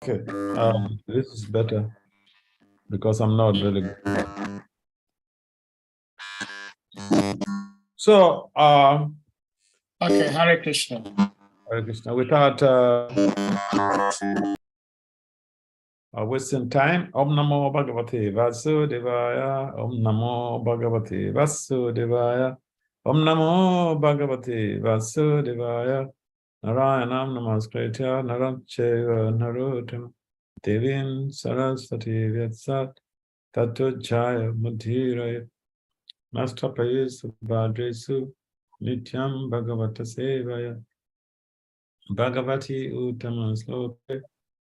Okay, this is better because I'm not really good. So, okay, Hare Krishna. Hare Krishna, without wasting time, Om Namo Bhagavate Vasudevaya, Om Namo Bhagavate Vasudevaya, Om Namo Bhagavate Vasudevaya, Narayanam Namaskritya, Narancheva Narottam, Devim Saraswati Vyasat, Tato Jaya Mudhiraya, Nastapayes Bhadresu, Nityam Bhagavata Sevaya, Bhagavati Uttama Sloke,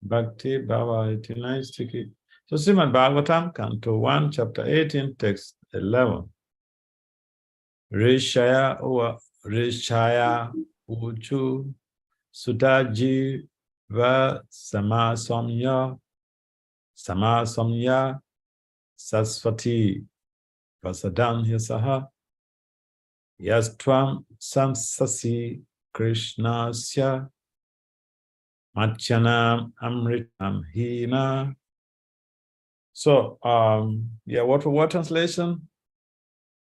Bhakti Bhava iti Naistiki. So SRIMAD Bhagavatam, Canto 1, Chapter 18, Text 11. Rishaya Uchu Sutaji Va Samasomya Saswati Vasadam Yasaha Yastvam Samsasi Krishnasya Machanam Amritam Hina. So, what translation?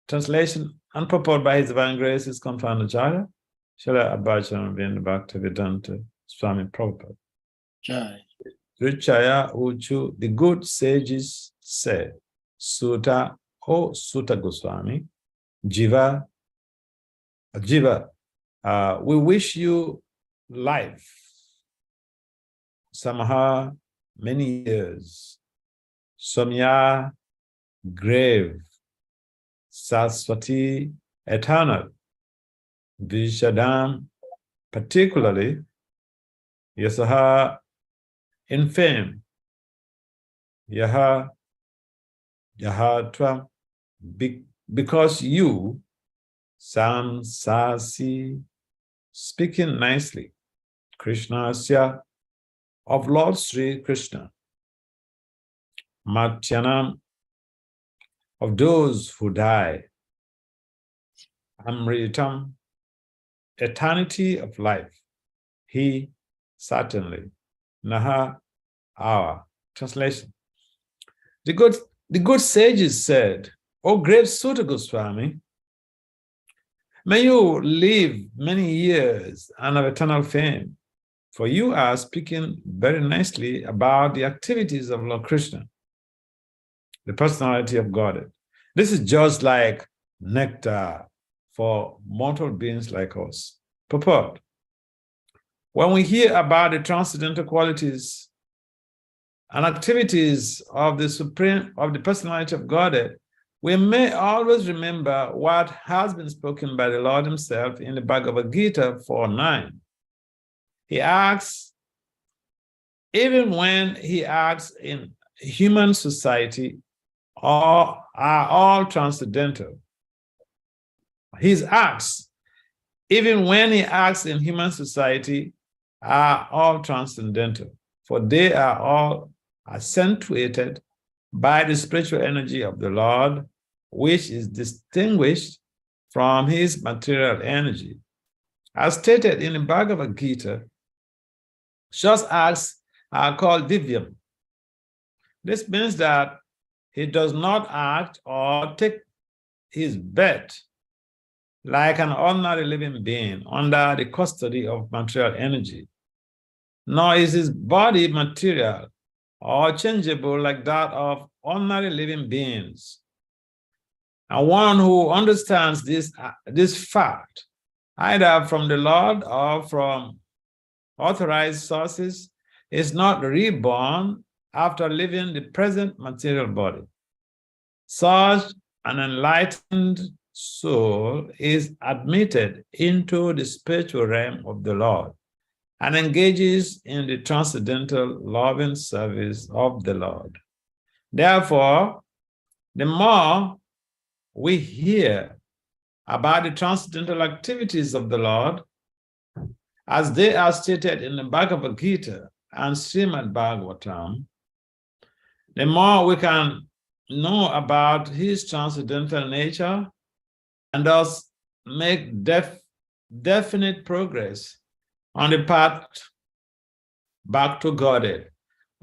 Translation and purport by His Divine Grace is Confound Acharya, Srila Abhachan Vinda Bhaktivedanta Swami Prabhupada. Jai. Richaya Uchu, the good sages said, Sutta, O Sutta Goswami, Jiva, we wish you life, Samaha, many years, Somya, grave, Saraswati, eternal, Vishadam, particularly, Yasaha, in fame, Yaha, Yahatva, because you, Samsasi, speaking nicely, Krishnasya, of Lord Sri Krishna, Matyanam, of those who die, Amritam, eternity of life, he, certainly, Naha, our. Translation. The good sages said, O great Sutta Goswami, may you live many years and have eternal fame, for you are speaking very nicely about the activities of Lord Krishna, the personality of Godhead. This is just like nectar for mortal beings like us. Purport. When we hear about the transcendental qualities and activities of the personality of Godhead, we may always remember what has been spoken by the Lord himself in the Bhagavad Gita 4:9. He asks, even when he acts in human society, are all transcendental. His acts, even when he acts in human society, are all transcendental, for they are all accentuated by the spiritual energy of the Lord, which is distinguished from his material energy. As stated in the Bhagavad Gita, such acts are called divyam. This means that he does not act or take his bet like an ordinary living being under the custody of material energy, nor is his body material or changeable like that of ordinary living beings. And one who understands this fact, either from the Lord or from authorized sources, is not reborn after leaving the present material body. Such an enlightened soul is admitted into the spiritual realm of the Lord and engages in the transcendental loving service of the Lord. Therefore, the more we hear about the transcendental activities of the Lord, as they are stated in the Bhagavad Gita and SRIMAD Bhagavatam, the more we can know about his transcendental nature and thus make definite progress on the path back to Godhead.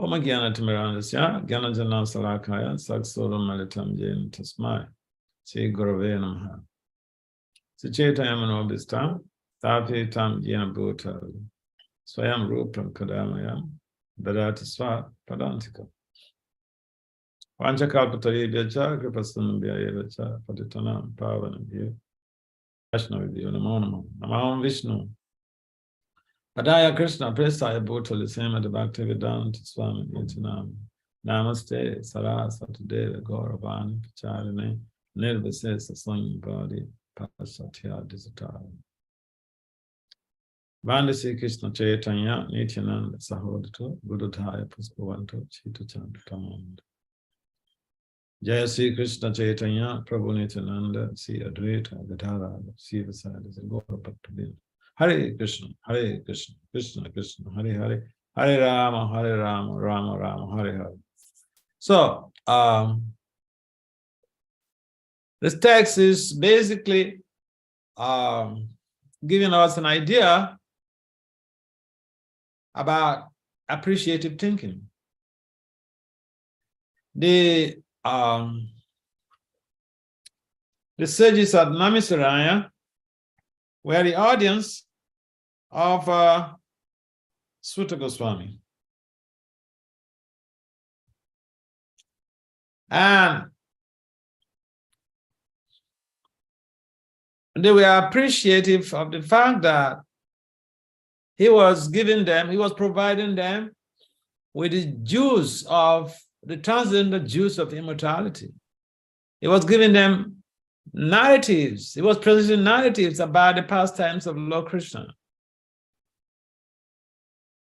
Om Gyana Timirandasya, Gyana Jana Salakaya, Saksuram Malitam Jain Tasmai, Sri Gurave Namaha. Sichetayam Anobistam, Tapi Tam Jena Bhuta, Swayam Rupam Kadamayam, Dadati Swa Padantika. Vanchakalpatari Vyacha, Kripasanam Vyacha, Patitanam, Pavanam Vya, Vaishnavi Vya, Namo Namo, Namo Vishnu. Padaya Krishna, Prestaya Bhuta, Lisema de Bhaktivedanta Swami Yatinam. Namaste, Sarasvatadeva, Gauravani, Pacharine, Nirvisesa, Swami Body, Pasatya Disatara. Vandasi Krishna Chaitanya, Nityananda, Sahodito, Buddhaya Puspavanto, Chita Chantamanda. Jaya Sri Krishna Chaitanya, Prabhu Nityananda, Sri Advaita, Gadara, Sri Vasadi, Gaura Bhakti. Hare Krishna, Hare Krishna, Krishna Krishna, Hare Hare, Hare Rama, Rama Rama, Hare Hare. So, this text is basically giving us an idea about appreciative thinking. The sages at Namisaraya were the audience of Sutta Goswami. And they were appreciative of the fact that he was providing them with the juice of the transcendental juice of immortality. He was giving them narratives. He was presenting narratives about the pastimes of Lord Krishna.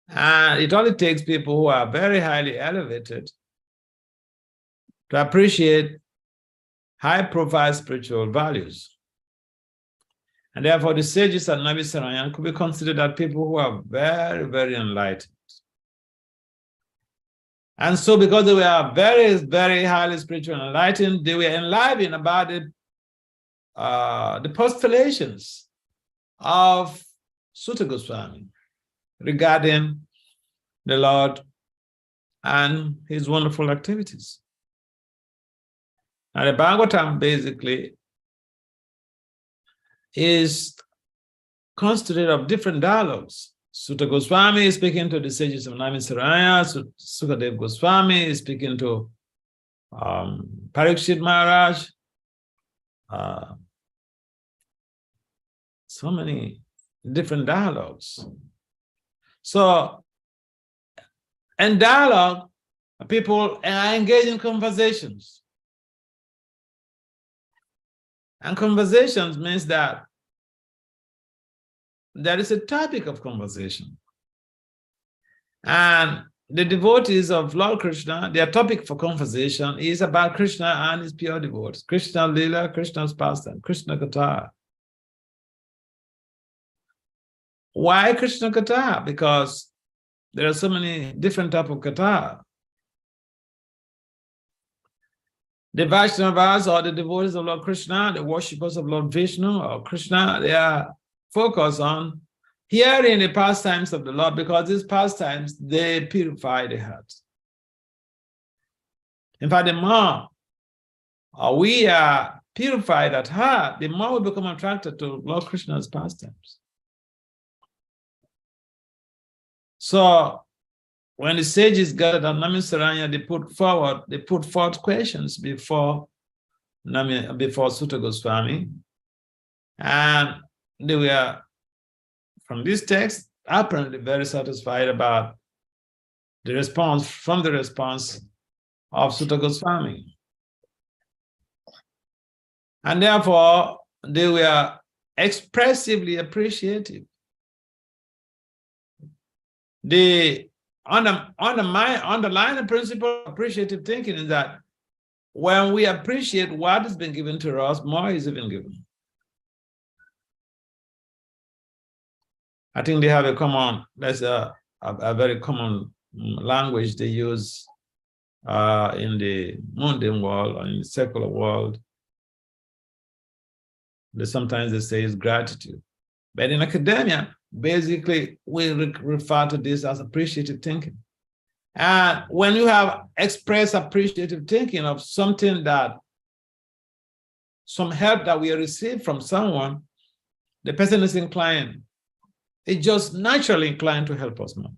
And it only takes people who are very highly elevated to appreciate high-profile spiritual values. And therefore, the sages at Namisaraya could be considered as people who are very, very enlightened. And so, because they were very, very highly spiritual and enlightened, they were enlivened about the postulations of Sutta Goswami regarding the Lord and his wonderful activities. Now, the Bhagavatam basically is constituted of different dialogues. Sutta Goswami is speaking to the sages of Namisaraya, Sukadev Goswami is speaking to Parikshit Maharaj. So many different dialogues. So, in dialogue, people are engaged in conversations. And conversations means that there is a topic of conversation. And the devotees of Lord Krishna, their topic for conversation is about Krishna and his pure devotees. Krishna Lila, Krishna's pastime, Krishna Katha. Why Krishna Katha? Because there are so many different types of Katha. The Vaishnavas or the devotees of Lord Krishna, the worshippers of Lord Vishnu or Krishna, they are focused on hearing the pastimes of the Lord because these pastimes, they purify the heart. In fact, the more we are purified at heart, the more we become attracted to Lord Krishna's pastimes. So, when the sages gathered at Namisaraya, they put forth questions before Sutta Goswami. And they were, from this text, apparently very satisfied about the response of Sutta Goswami. And therefore, they were expressively appreciative. The underlying principle of appreciative thinking is that when we appreciate what has been given to us, more is even given. I think they have there's a very common language they use in the mundane world or in the secular world. Sometimes they say is gratitude. But in academia, basically, we refer to this as appreciative thinking. And when you have expressed appreciative thinking of something that, some help that we receive from someone, the person is inclined, it's just naturally inclined to help us more.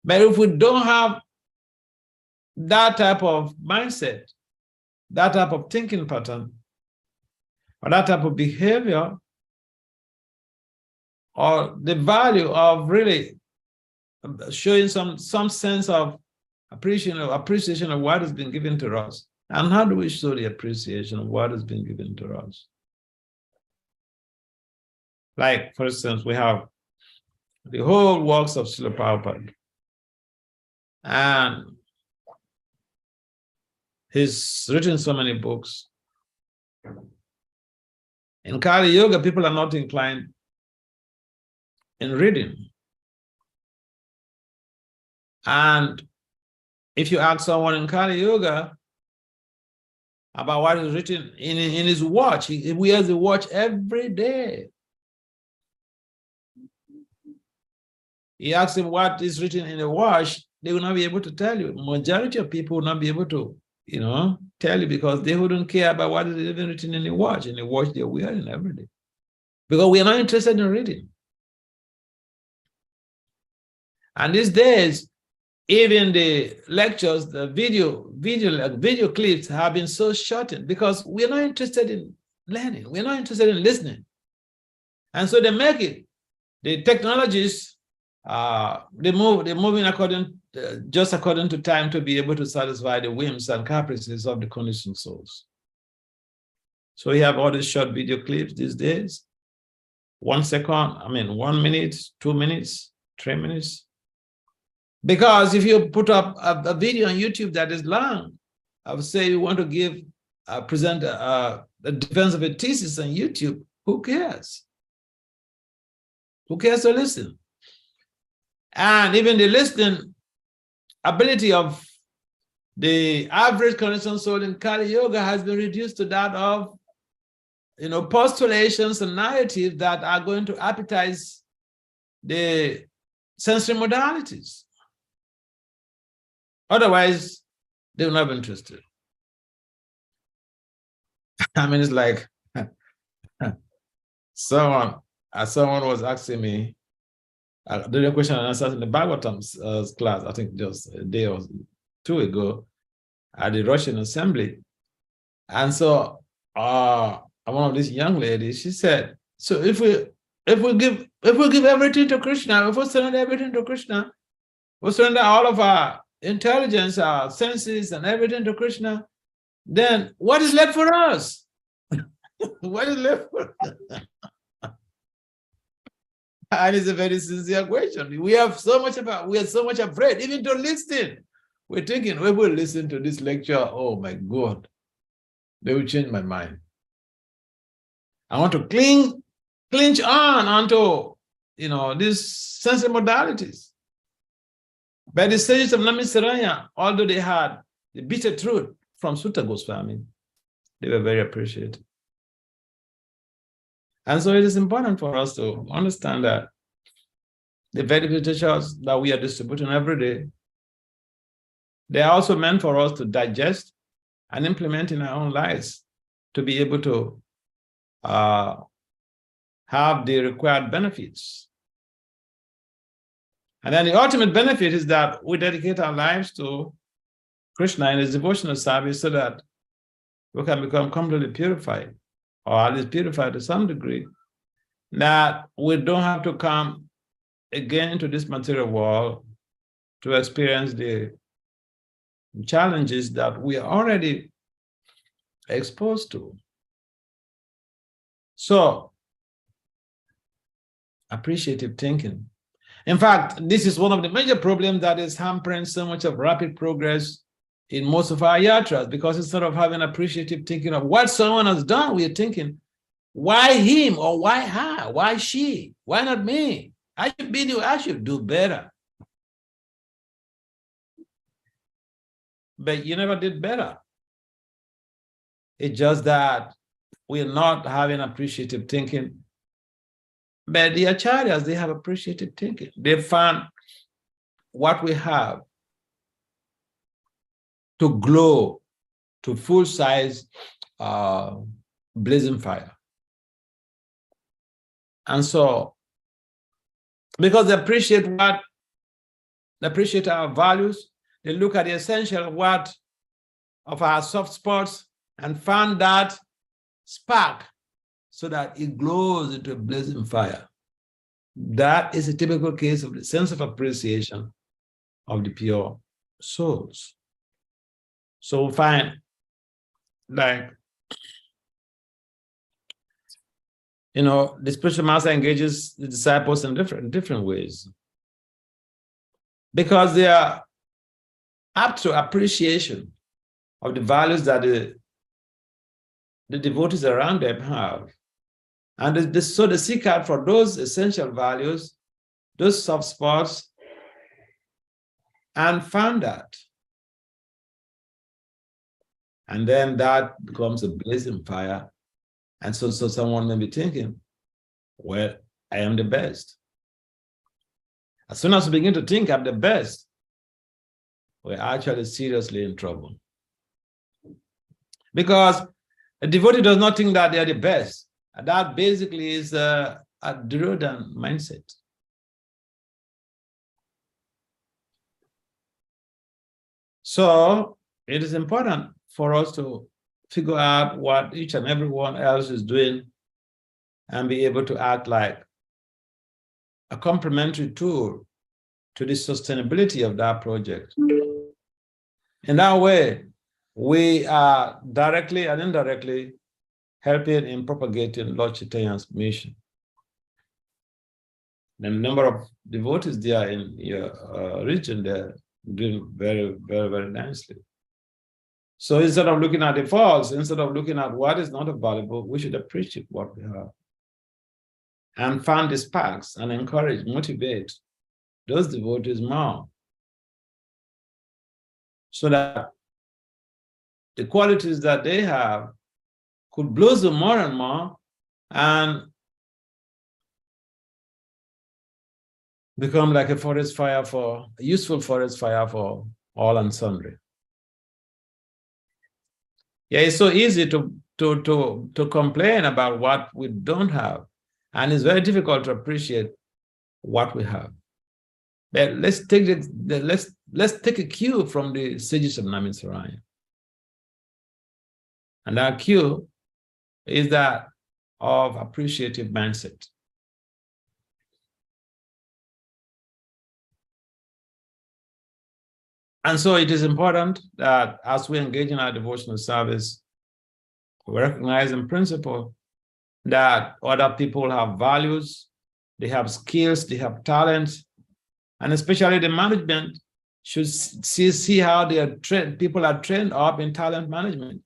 But if we don't have that type of mindset, that type of thinking pattern, or that type of behavior, or the value of really showing some sense of appreciation of what has been given to us. And how do we show the appreciation of what has been given to us? Like, for instance, we have the whole works of Srila Prabhupada. And he's written so many books. In Kali Yoga, people are not inclined in reading. And if you ask someone in Kali Yoga about what is written in his watch, he wears a watch every day. He asks him what is written in the watch, they will not be able to tell you. Majority of people will not be able to, tell you, because they wouldn't care about what is even written in the watch they're wearing every day. Because we are not interested in reading. And these days, even the lectures, the video clips have been so shortened because we're not interested in learning. We're not interested in listening. And so they make it, the technologies, they're moving just according to time to be able to satisfy the whims and caprices of the conditioned souls. So we have all these short video clips these days, 1 second, 1 minute, 2 minutes, 3 minutes. Because if you put up a video on YouTube that is long, I would say you want to present a defense of a thesis on YouTube, who cares? Who cares to listen? And even the listening ability of the average conditioned soul in Kali Yoga has been reduced to that of, postulations and narratives that are going to appetize the sensory modalities. Otherwise, they will not be interested. It's like someone was asking me during a question and answer in the BHAGAVATAM class, I think just a day or two ago, at the Russian assembly. And so one of these young ladies, she said, so if we give everything to Krishna, if we surrender everything to Krishna, we surrender all of our intelligence, our senses, and everything to Krishna, then what is left for us? What is left for us? And it's a very sincere question. We are so much afraid, even to listen. We're thinking, we will listen to this lecture, oh my God, they will change my mind. I want to clinch on onto, these sensory modalities. But the sages of Namisaraya, although they had the bitter truth from Sutta Goswami, they were very appreciated. And so it is important for us to understand that the Vedic literatures that we are distributing every day, they are also meant for us to digest and implement in our own lives to be able to have the required benefits. And then the ultimate benefit is that we dedicate our lives to Krishna in his devotional service so that we can become completely purified, or at least purified to some degree, that we don't have to come again into this material world to experience the challenges that we are already exposed to. So, appreciative thinking. In fact, this is one of the major problems that is hampering so much of rapid progress in most of our yatras, because instead of having appreciative thinking of what someone has done, we are thinking, why him or why her? Why she? Why not me? I should do better. But you never did better. It's just that we're not having appreciative thinking. But the acharyas, they have appreciative thinking. They found what we have to glow to full size blazing fire. And so, because they appreciate our values, they look at the essential of our soft spots and find that spark so that it glows into a blazing fire. That is a typical case of the sense of appreciation of the pure souls. So we find, like, the spiritual master engages the disciples in different ways, because they are up to appreciation of the values that the devotees around them have. And so they seek out for those essential values, those soft spots, and found that. And then that becomes a blazing fire. And so someone may be thinking, well, I am the best. As soon as we begin to think I'm the best, we're actually seriously in trouble. Because a devotee does not think that they're the best. And that basically is a Duryodhana mindset. So it is important for us to figure out what each and everyone else is doing and be able to act like a complementary tool to the sustainability of that project. In that way, we are directly and indirectly helping in propagating Lord Chaitanya's mission. The number of devotees there in your region, they're doing very, very, very nicely. So instead of looking at the faults, instead of looking at what is not valuable, we should appreciate what we have and find the sparks and encourage, motivate those devotees more, so that the qualities that they have could blossom more and more and become like a useful forest fire for all and sundry. Yeah, it's so easy to complain about what we don't have, and it's very difficult to appreciate what we have. But let's take a cue from the sages of Namisaraya. And our cue is that of appreciative mindset. And so it is important that as we engage in our devotional service, we recognize in principle that other people have values, they have skills, they have talents, and especially the management should see how they are trained. People are trained up in talent management.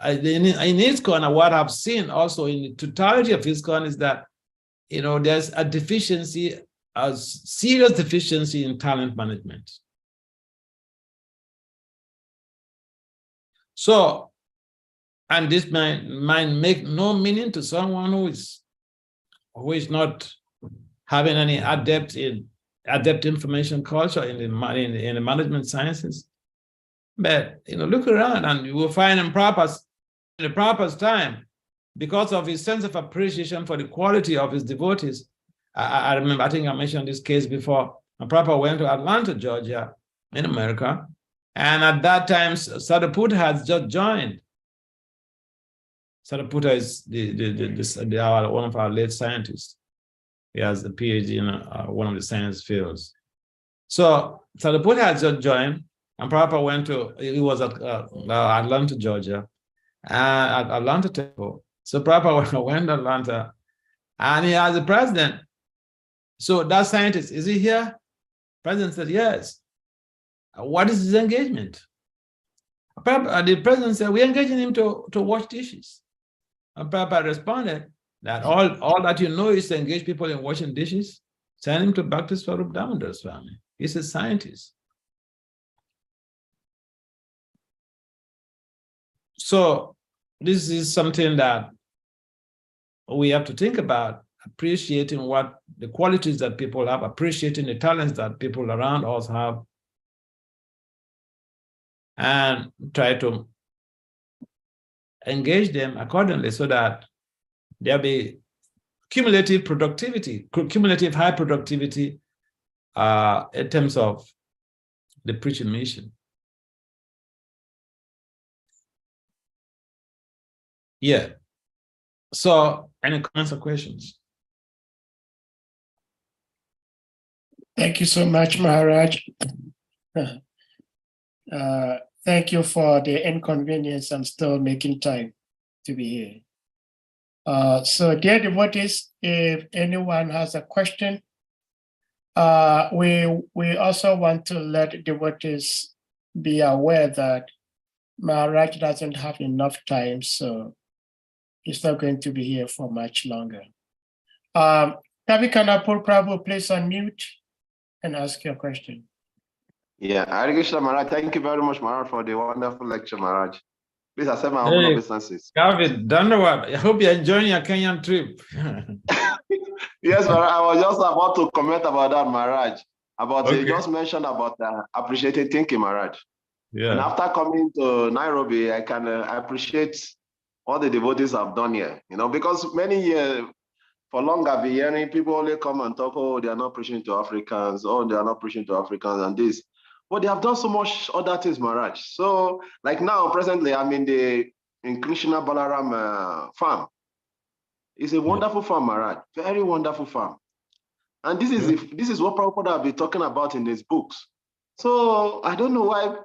In ISKCON, and what I've seen also in the totality of ISKCON is that, there's a deficiency, a serious deficiency in talent management. So, and this might make no meaning to someone who is not having any adept information culture in the management sciences. But look around and you will find in the Prabhupada's time, because of his sense of appreciation for the quality of his devotees. I remember, I think I mentioned this case before. Prabhupada went to Atlanta, Georgia, in America. And at that time, Sadhuputta had just joined. Sadhuputta is one of our late scientists. He has a PhD in one of the science fields. So Sadhuputta had just joined, and Prabhupada he was at Atlanta, Georgia, at Atlanta Temple. So Prabhupada went to Atlanta, and he has the president. So that scientist, is he here? President said, yes. What is his engagement? The president said, we're engaging him to wash dishes. And Prabhupada responded that all that you know is to engage people in washing dishes. Send him to Bhakti Swarup Damodar Swami. He's a scientist. So this is something that we have to think about, appreciating what the qualities that people have, appreciating the talents that people around us have, and try to engage them accordingly so that there'll be cumulative productivity, cumulative high productivity in terms of the preaching mission. Yeah. So, any comments or questions? Thank you so much, Maharaj. Thank you for the inconvenience. I'm still making time to be here. So, dear devotees, if anyone has a question, we also want to let devotees be aware that Maharaj doesn't have enough time, so he's not going to be here for much longer. Kavikanapur Prabhu, please unmute and ask your question. Yeah, Hare Krishna Maharaj, thank you very much, Maharaj, for the wonderful lecture, Maharaj. Please accept my humble obeisances. Calvin, Dandawat, I hope you're enjoying your Kenyan trip. Yes, Maharaj, I was just about to comment about that, Maharaj. You just mentioned about appreciating thinking, Maharaj. Yeah. And after coming to Nairobi, I can appreciate all the devotees have done here, because many years, for long I've been hearing people only come and talk, oh, they are not preaching to Africans, oh, they are not preaching to Africans and this. But they have done so much other things, Maharaj. So, like now, presently, I'm in Krishna Balaram farm. It's a wonderful farm, Maharaj, very wonderful farm. And this is what Prabhupada will be talking about in his books. So I don't know why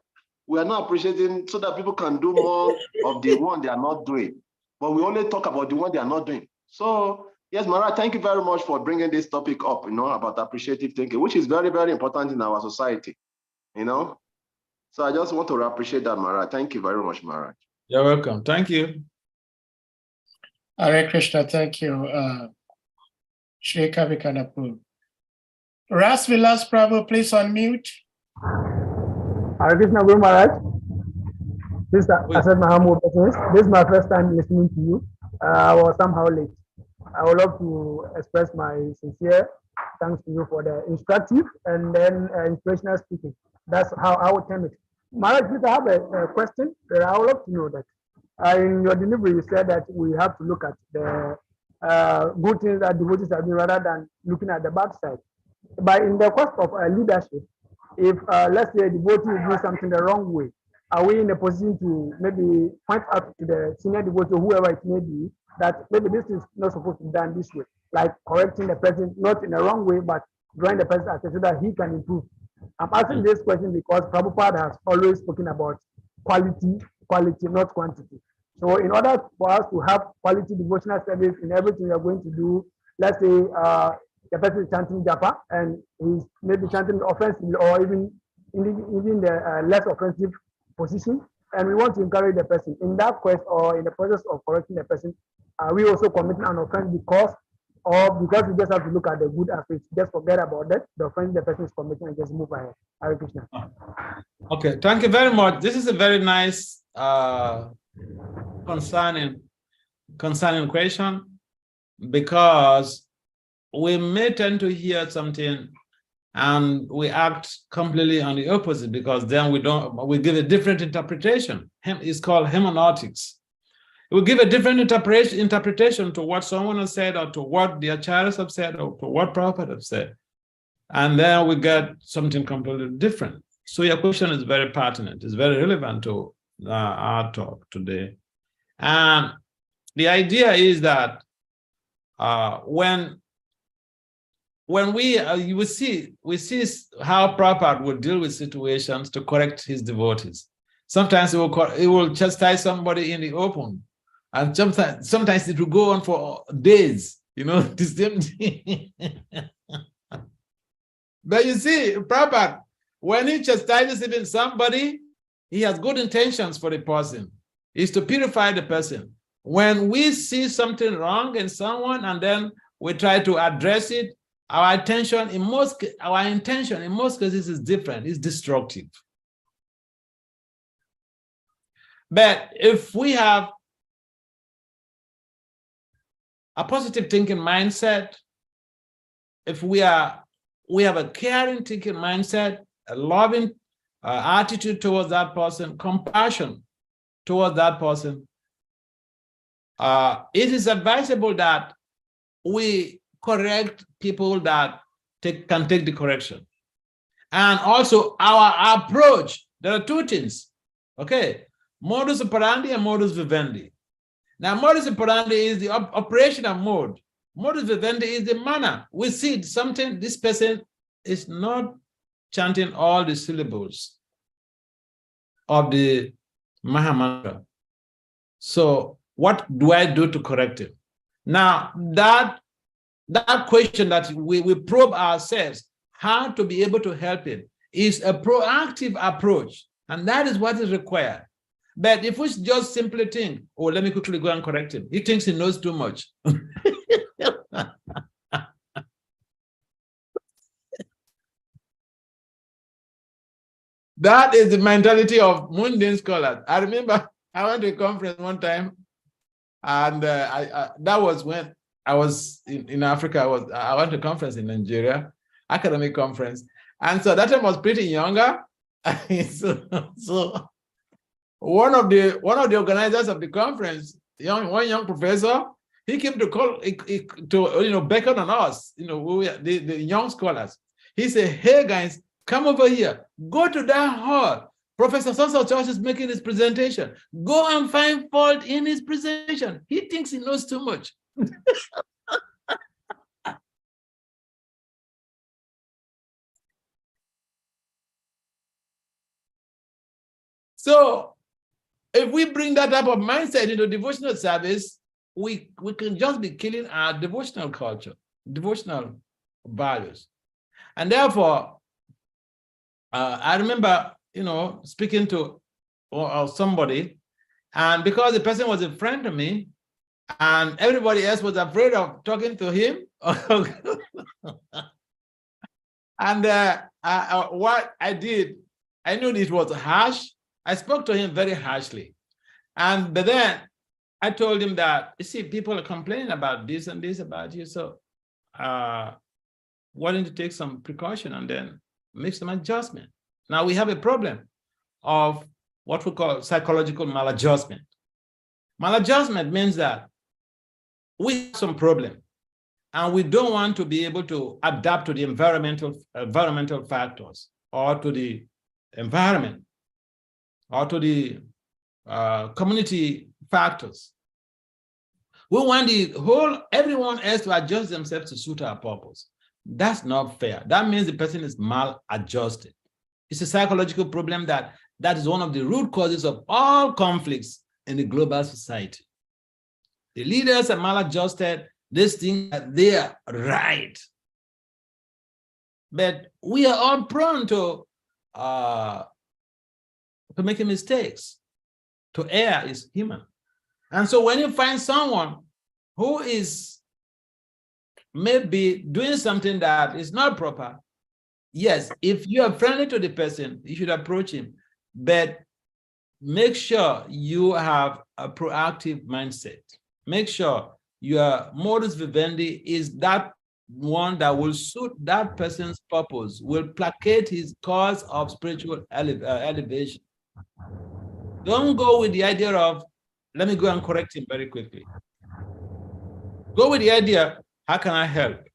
we are not appreciating so that people can do more of the one they are not doing. But we only talk about the one they are not doing. So yes, Maharaj, thank you very much for bringing this topic up, about appreciative thinking, which is very, very important in our society, So I just want to appreciate that, Maharaj. Thank you very much, Maharaj. You're welcome. Thank you. Hare Krishna, thank you. Shri Kavikanapur. Ras Vilas Prabhu, please unmute. Hare Krishna Guru Maharaj. This is Asad Mahamud. This is my first time listening to you. I was somehow late. I would love to express my sincere thanks to you for the instructive and then inspirational speaking. That's how I would term it. Maharaj, please, I have a question that I would love to know that in your delivery, you said that we have to look at the good things that devotees are doing rather than looking at the bad side. But in the course of leadership, if let's say a devotee is doing something the wrong way, are we in a position to maybe point out to the senior devotee or whoever it may be that maybe this is not supposed to be done this way, like correcting the person not in the wrong way, but drawing the person attention so that he can improve? I'm asking this question because Prabhupada has always spoken about quality, not quantity. So in order for us to have quality devotional service in everything we are going to do, let's say the person is chanting japa and he's maybe chanting offensively or even the less offensive position, and we want to encourage the person in that quest or in the process of correcting the person. Are we also committing an offense because we just have to look at the good aspects, just forget about that, the offense the person is committing, and just move ahead? Hare Krishna. Okay, thank you very much. This is a very nice concerning question, because we may tend to hear something and we act completely on the opposite, because then we give a different interpretation. It's called hermeneutics. We give a different interpretation to what someone has said, or to what the acharyas have said, or to what Prabhupada have said. And then we get something completely different. So your question is very pertinent. It's very relevant to our talk today. And the idea is that when we see how Prabhupada would deal with situations to correct his devotees. Sometimes he will chastise somebody in the open, and sometimes it will go on for days, the same thing. But you see, Prabhupada, when he chastises even somebody, he has good intentions for the person. It's to purify the person. When we see something wrong in someone and then we try to address it, our intention in most cases is different, it's destructive. But if we have a positive thinking mindset, if we have a caring thinking mindset, a loving attitude towards that person, compassion towards that person, it is advisable that we correct people that can take the correction. And also our approach, there are two things, okay? Modus operandi and modus vivendi. Now, modus operandi is the operational mode. Modus vivendi is the manner. We see something, this person is not chanting all the syllables of the Maha Mantra. So what do I do to correct him? Now, that question that we probe ourselves, how to be able to help him, is a proactive approach. And that is what is required. But if we just simply think, oh, let me quickly go and correct him, he thinks he knows too much. That is the mentality of mundane scholars. I remember I went to a conference one time, and that was when I was in Africa. I went to a conference in Nigeria, academic conference, and so that time I was pretty younger. so one of the organizers of the conference, one young professor, he came to call to beckon on us, the young scholars. He said, "Hey guys, come over here. Go to that hall. Professor Sonso Church is making his presentation. Go and find fault in his presentation. He thinks he knows too much." So if we bring that type of mindset into devotional service, we can just be killing our devotional culture, devotional values. And therefore, I remember, speaking to somebody, and because the person was a friend to me, and everybody else was afraid of talking to him, and what I did, I knew it was harsh. I spoke to him very harshly, but then I told him that, you see, people are complaining about this and this about you, so why don't you take some precaution and then make some adjustment? Now we have a problem of what we call psychological maladjustment. Maladjustment means that we have some problem and we don't want to be able to adapt to the environmental factors, or to the environment, or to the community factors. We want everyone else to adjust themselves to suit our purpose. That's not fair. That means the person is maladjusted. It's a psychological problem that is one of the root causes of all conflicts in the global society. The leaders are maladjusted. They think that they are right. But we are all prone to making mistakes. To err is human. And so when you find someone who is maybe doing something that is not proper, yes, if you are friendly to the person, you should approach him. But make sure you have a proactive mindset. Make sure your modus vivendi is that one that will suit that person's purpose, will placate his cause of spiritual elevation. Don't go with the idea of, let me go and correct him very quickly. Go with the idea, how can I help?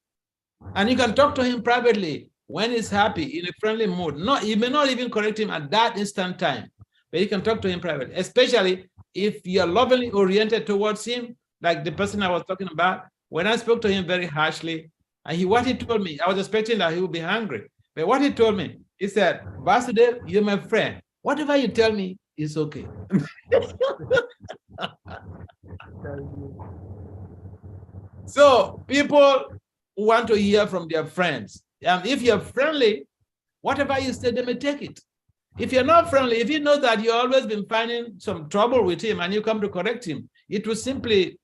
And you can talk to him privately when he's happy, in a friendly mood. You may not even correct him at that instant time, but you can talk to him privately, especially if you're lovingly oriented towards him, like the person I was talking about. When I spoke to him very harshly, and what he told me, I was expecting that he would be hungry. But what he told me, he said, "Vasudev, you're my friend. Whatever you tell me is okay." So people want to hear from their friends. And if you're friendly, whatever you say, they may take it. If you're not friendly, if you know that you've always been finding some trouble with him and you come to correct him, it will simply,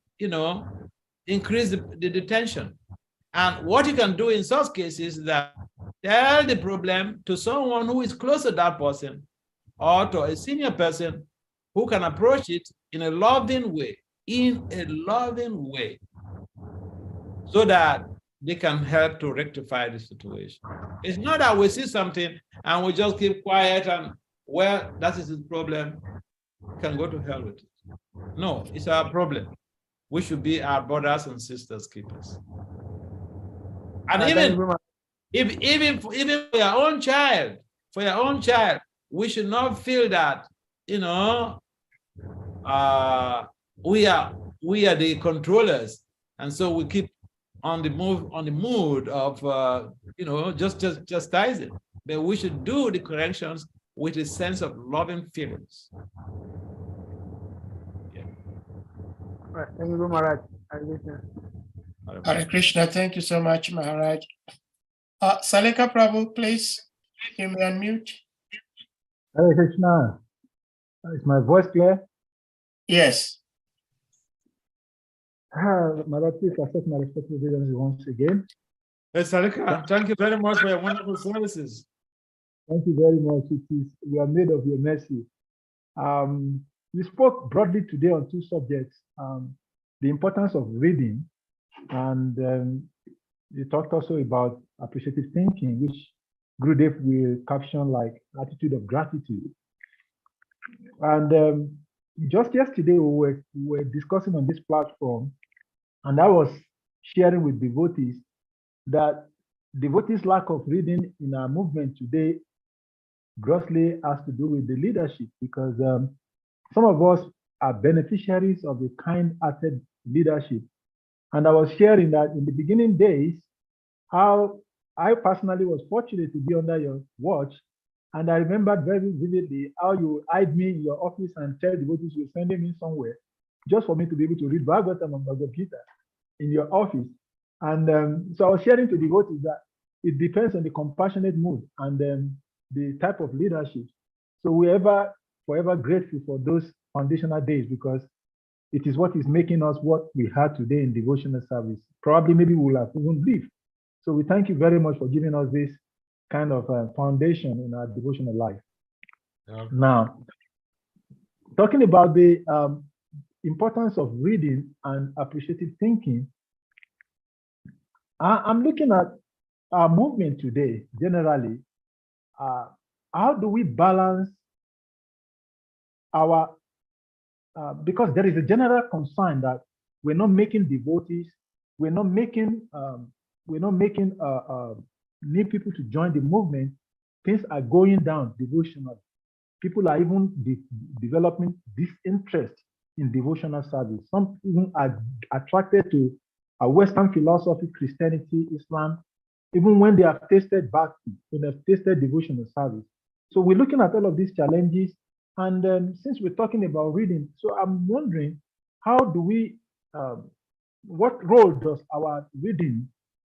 increase the tension. And what you can do in such cases is that tell the problem to someone who is close to that person, or to a senior person who can approach it in a loving way, so that they can help to rectify the situation. It's not that we see something and we just keep quiet and, well, that is his problem. Can go to hell with it. No, it's our problem. We should be our brothers and sisters keepers. And even for your own child, we should not feel that, you know, we are the controllers, and so we keep on the mood of you know, just chastising. But we should do the corrections with a sense of loving feelings. Yeah. All right. Thank you, Maharaj. Hare Krishna. Thank you so much, Maharaj. Salika Prabhu, please, you may unmute. Hare Krishna. Is my voice clear? Yes. Maharaj, please accept my respectful greetings once again. Yes, Salika, thank you very much for your wonderful services. Thank you very much. We are made of your mercy. We spoke broadly today on two subjects, the importance of reading, and you talked also about appreciative thinking, which Gurudev will caption like attitude of gratitude. And just yesterday, we were discussing on this platform, and I was sharing with devotees that devotees' lack of reading in our movement today grossly has to do with the leadership, because some of us are beneficiaries of the kind-hearted leadership. And I was sharing that in the beginning days, how I personally was fortunate to be under your watch. And I remembered very vividly how you eyed me in your office and tell devotees you were sending me somewhere just for me to be able to read Bhagavatam and Bhagavad Gita in your office. And so I was sharing to devotees that it depends on the compassionate mood and the type of leadership. So we're forever grateful for those foundational days, because it is what is making us what we have today in devotional service. Probably maybe we'll have even lived. So we thank you very much for giving us this kind of foundation in our devotional life. Yeah. Now, talking about the importance of reading and appreciative thinking, I'm looking at our movement today, generally. How do we balance our, because there is a general concern that we're not making devotees, we're not making new people to join the movement. Things are going down devotionally. People are even developing disinterest in devotional service. Some even are attracted to a Western philosophy, Christianity, Islam, even when they have tasted Bhakti, when they have tasted devotional service. So we're looking at all of these challenges. And since we're talking about reading, so I'm wondering, how do we, what role does our reading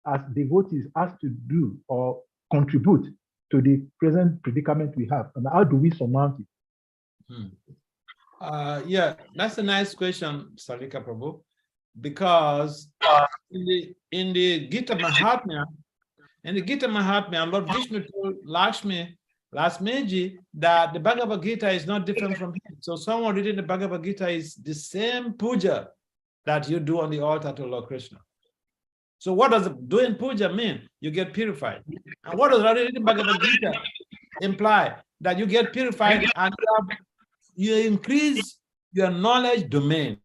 as devotees has to do or contribute to the present predicament we have, and how do we surmount it? Yeah, that's a nice question, Salika Prabhu, because in the Gita Mahatmya, Lord Vishnu told Lakshmiji that the Bhagavad Gita is not different from him. So someone reading the Bhagavad Gita is the same puja that you do on the altar to Lord Krishna. So what does doing puja mean? You get purified. And what does reading Bhagavad Gita imply? That you get purified and you increase your knowledge domain.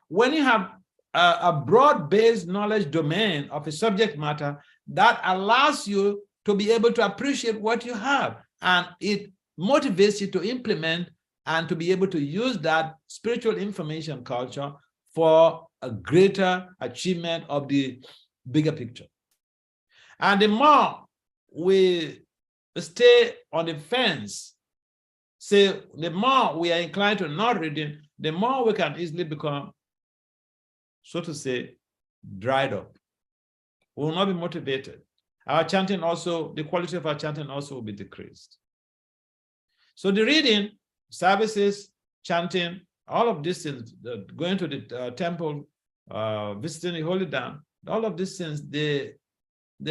When you have a broad-based knowledge domain of a subject matter, that allows you to be able to appreciate what you have, and it motivates you to implement and to be able to use that spiritual information culture for a greater achievement of the bigger picture. And the more we stay on the fence, say the more we are inclined to not reading, the more we can easily become, so to say, dried up. We will not be motivated. Our chanting also, the quality of our chanting also will be decreased. So the reading, services, chanting, all of these things, going to the temple, visiting the holy dam, all of these things, they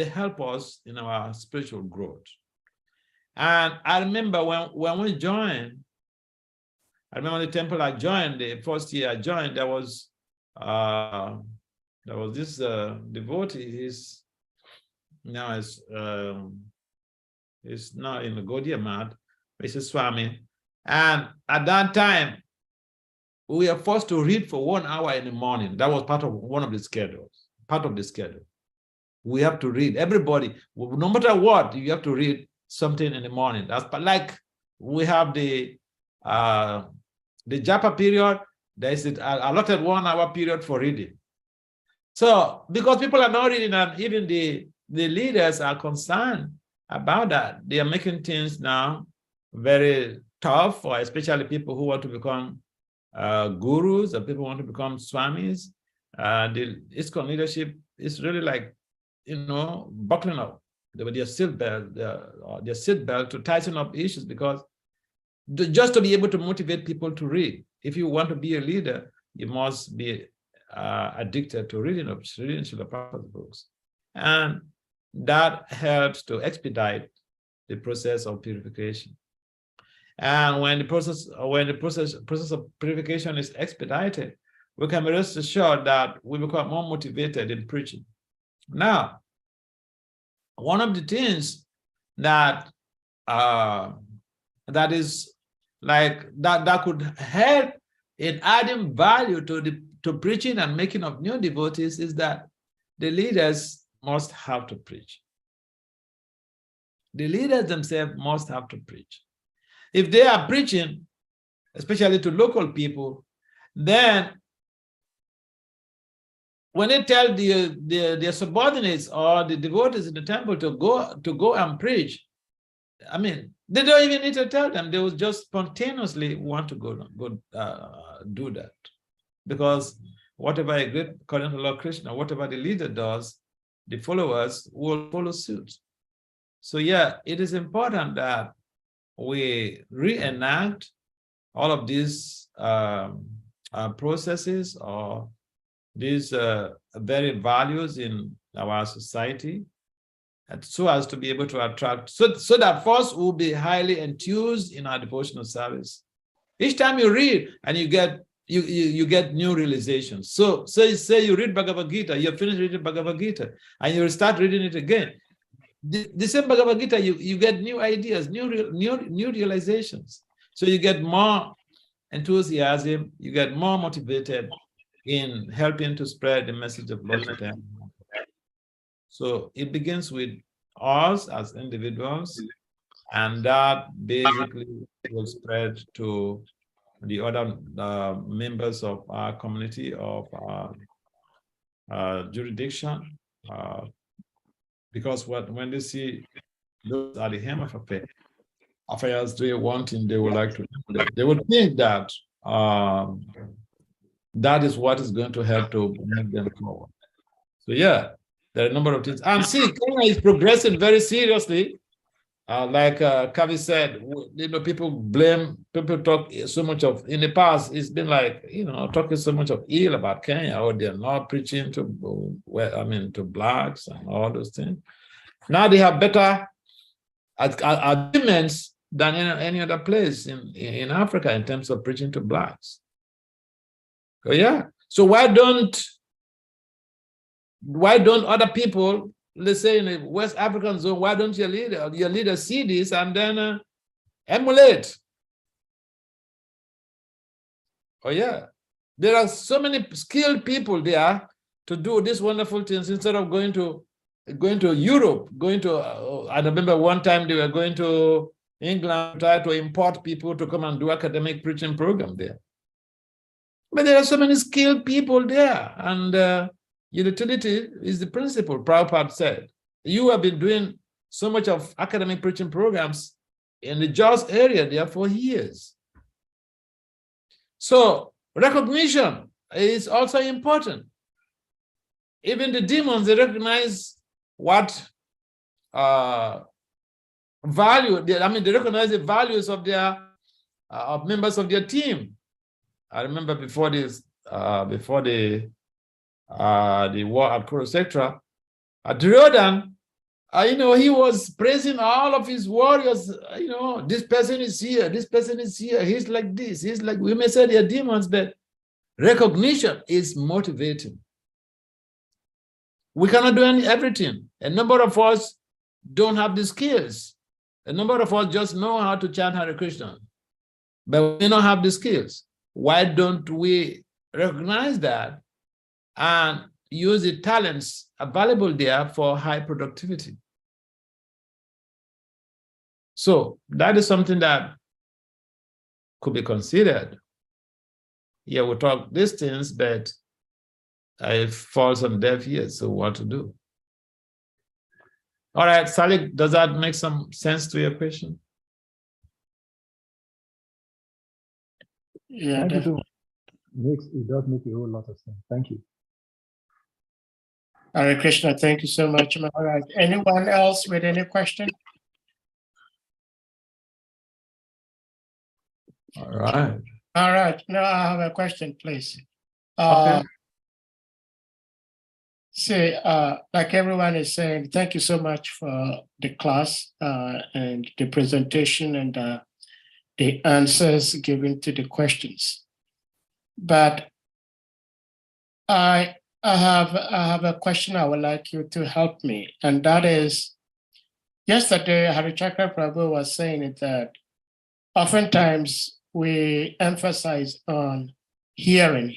help us in our spiritual growth. And I remember when we joined, I remember the temple I joined, the first year I joined, there was There was this devotee. He's now is now in the Gaudiya Math, which is Swami. And at that time, we are forced to read for 1 hour in the morning. That was part of one of the schedules. Part of the schedule. We have to read. Everybody, no matter what, you have to read something in the morning. That's like we have the japa period. There is allotted 1 hour period for reading. So because people are not reading, and even the leaders are concerned about that, they are making things now very tough for especially people who want to become gurus, or people who want to become swamis. The ISKCON leadership is really like, buckling up their seatbelt, their seatbelt to tighten up issues, because just to be able to motivate people to read. If you want to be a leader, you must be addicted to reading Srila Prabhupada's books, and that helps to expedite the process of purification. And when the process of purification is expedited, we can be rest assured that we become more motivated in preaching. Now, one of the things that that is like that could help in adding value to preaching and making of new devotees is that the leaders must have to preach. The leaders themselves must have to preach. If they are preaching, especially to local people, then when they tell their subordinates or the devotees in the temple to go and preach, I mean, they don't even need to tell them. They will just spontaneously want to go do that, because whatever a great, according to Lord Krishna, whatever the leader does, the followers will follow suit. So yeah, it is important that we reenact all of these processes or these very values in our society, and so as to be able to attract, so that first we'll be highly enthused in our devotional service. Each time you read and you get new realizations. So say you read Bhagavad Gita, you finish reading Bhagavad Gita, and you start reading it again. The same Bhagavad Gita, you get new ideas, new realizations. So you get more enthusiasm, you get more motivated in helping to spread the message of Lord Chaitanya. So it begins with us as individuals, and that basically will spread to the other members of our community, of our jurisdiction, because when they see those are the hem of affairs they wanting, they would like to, they would think that that is what is going to help to move them forward. So yeah, there are a number of things. And see, Kenya is progressing very seriously. Like Kavi said, people talk so much of, in the past, it's been like, talking so much of ill about Kenya, or they're not preaching to blacks and all those things. Now they have better achievements than in any other place in Africa in terms of preaching to blacks. So yeah, so why don't other people, let's say in the West African zone, why don't your leader see this and then emulate? Oh yeah, there are so many skilled people there to do these wonderful things instead of going to Europe, I remember one time they were going to England, try to import people to come and do academic preaching program there. But there are so many skilled people there, and utility is the principle. Prabhupada said, you have been doing so much of academic preaching programs in the Jos area there for years. So recognition is also important. Even the demons, they recognize what value, they recognize the values of their members of their team. I remember before the war at Kurukshetra, Duryodhan, he was praising all of his warriors. This person is here, this person is here. He's like this. He's like, we may say they're demons, but recognition is motivating. We cannot do everything. A number of us don't have the skills. A number of us just know how to chant Hare Krishna, but we don't have the skills. Why don't we recognize that and use the talents available there for high productivity? So that is something that could be considered. Yeah, we talk these things, but it falls on deaf ears, so what to do? All right, Salik, does that make some sense to your question? Yeah, Thank you so definitely. much. It does make a whole lot of sense. Thank you. Hare Krishna, thank you so much, Maharaj. Anyone else with any question? All right. All right, now I have a question, please. Okay. Like everyone is saying, thank you so much for the class and the presentation and the answers given to the questions. But I have a question I would like you to help me, and that is, yesterday Harichakra Prabhu was saying that oftentimes we emphasize on hearing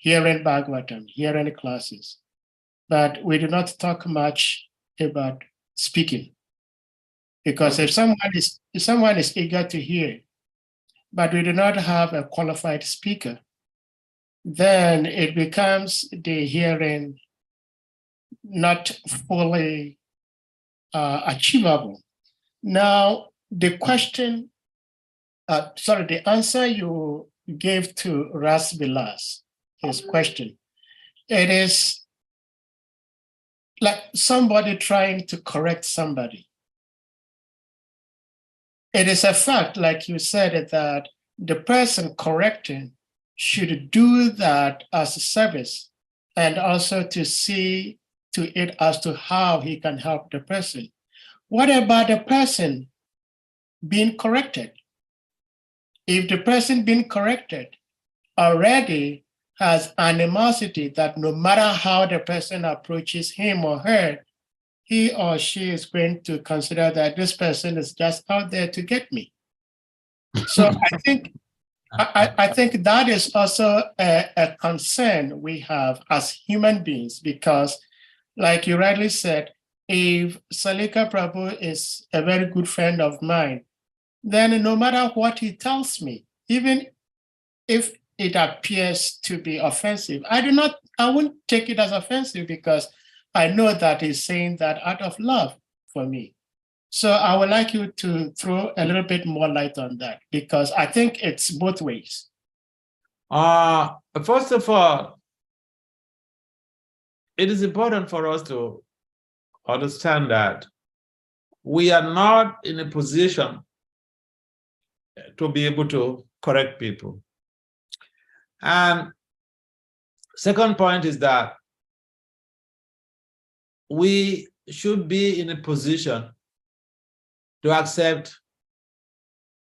Bhagavatam, hearing classes, but we do not talk much about speaking. Because if someone is eager to hear, but we do not have a qualified speaker, then it becomes the hearing not fully achievable. Now, the answer you gave to Ras Vilas, his question, it is like somebody trying to correct somebody. It is a fact, like you said, that the person correcting should do that as a service and also to see to it as to how he can help the person. What about the person being corrected? If the person being corrected already has animosity that no matter how the person approaches him or her, he or she is going to consider that this person is just out there to get me. So I think that is also a concern we have as human beings, because like you rightly said, if Salika Prabhu is a very good friend of mine, then no matter what he tells me, even if it appears to be offensive, I won't take it as offensive because I know that he's saying that out of love for me. So I would like you to throw a little bit more light on that, because I think it's both ways. First of all, it is important for us to understand that we are not in a position to be able to correct people. And second point is that we should be in a position to accept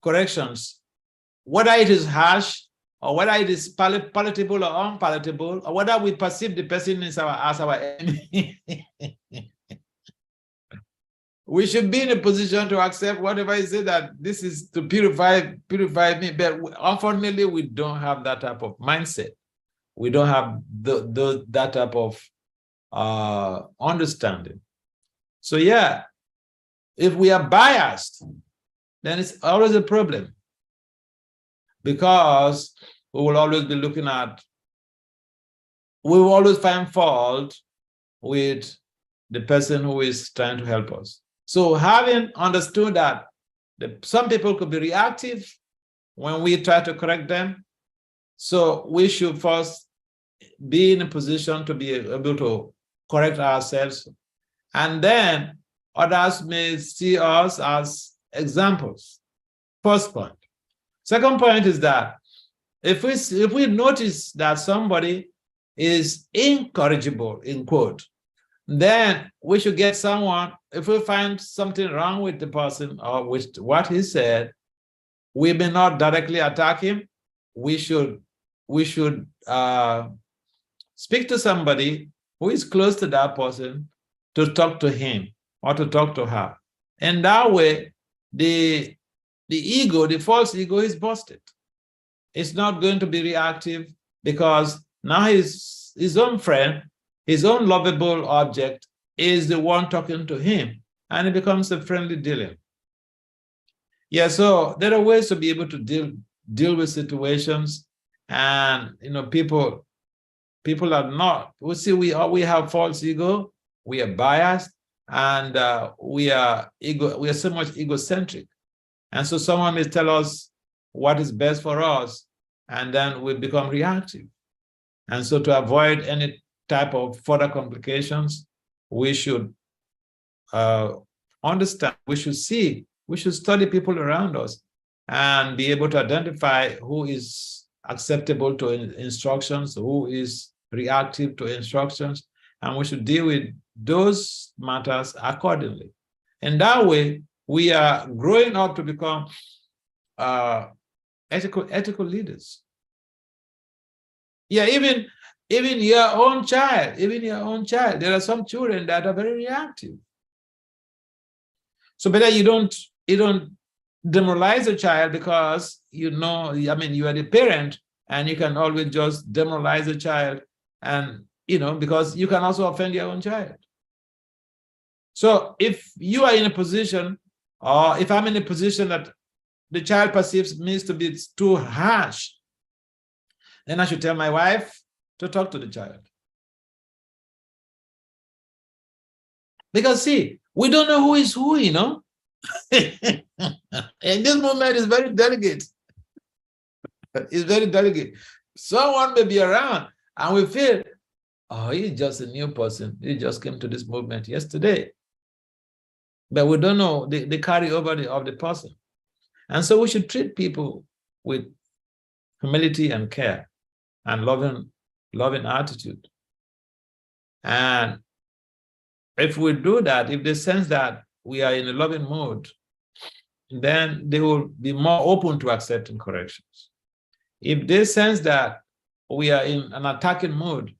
corrections, whether it is harsh or whether it is palatable or unpalatable, or whether we perceive the person as our enemy. We should be in a position to accept whatever he said, that this is to purify me. But unfortunately, we don't have that type of mindset. We don't have that type of understanding. So yeah, if we are biased, then it's always a problem, because we will always be looking at, we will always find fault with the person who is trying to help us. So having understood that some people could be reactive when we try to correct them, so we should first be in a position to be able to correct ourselves, and then others may see us as examples. First point. Second point is that if we notice that somebody is incorrigible, in quote, then we should get someone. If we find something wrong with the person or with what he said, we may not directly attack him. We should speak to somebody who is close to that person to talk to him or to talk to her. And that way, the ego, the false ego is busted. It's not going to be reactive because now his own friend, his own lovable object is the one talking to him, and it becomes a friendly dealing. Yeah, so there are ways to be able to deal with situations, and people are not. We see we have false ego, we are biased, and we are so much egocentric. And so someone may tell us what is best for us, and then we become reactive. And so to avoid any type of further complications, we should understand, we should study people around us and be able to identify who is acceptable to instructions, who is reactive to instructions, and we should deal with those matters accordingly. And that way, we are growing up to become ethical leaders. Yeah, even your own child, there are some children that are very reactive. So better you don't demoralize a child because you are the parent and you can always just demoralize a child, and because you can also offend your own child. So if you are in a position, or if I'm in a position that the child perceives me to be too harsh, then I should tell my wife to talk to the child. Because see, we don't know who is who, And this moment is very delicate. It's very delicate. Someone may be around and we feel, oh, he's just a new person. He just came to this movement yesterday. But we don't know the carryover of the person. And so we should treat people with humility and care and loving attitude. And if we do that, if they sense that we are in a loving mood, then they will be more open to accepting corrections. If they sense that we are in an attacking mood,